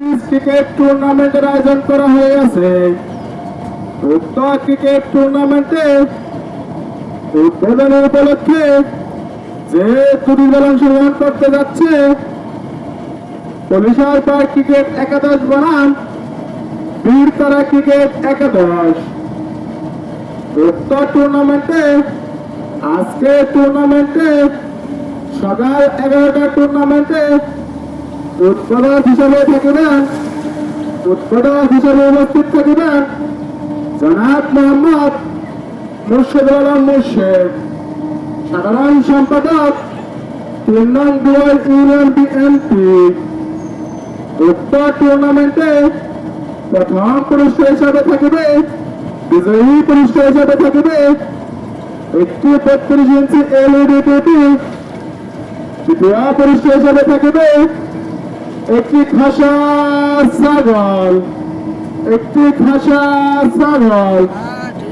Cricket টুর্নামেন্টের আয়োজন করা হয়েছে। উক্ত ক্রিকেট টুর্নামেন্টে উদ্বোধনের উপলক্ষে যে দুটি দল অংশগ্রহণ করতে যাচ্ছে পুলিশের পাড় ক্রিকেট একাদশ বনাম বীরতারা ক্রিকেট একাদশ। উক্ত টুর্নামেন্টে আজকে টুর্নামেন্টে সকাল 11টা টুর্নামেন্টে উদ্বোধক হিসাবে উপস্থিত থাকিবেন জনাব মোহাম্মদ মুর্শিদুল আলম মুর্শেদ, সাধারণ সম্পাদক 3 নং দুয়ার ইউনিয়ন বিএনপি। উক্ত টুর্নামেন্টে প্রথম পুরস্কার হিসাবে থাকিবে, বিজয়ী পুরস্কার হিসাবে থাকিবে একটি 32 ইঞ্চি এলইডি টিভি। দ্বিতীয় পুরস্কার হিসাবে থাকিবে একটি খাসা ছাগল।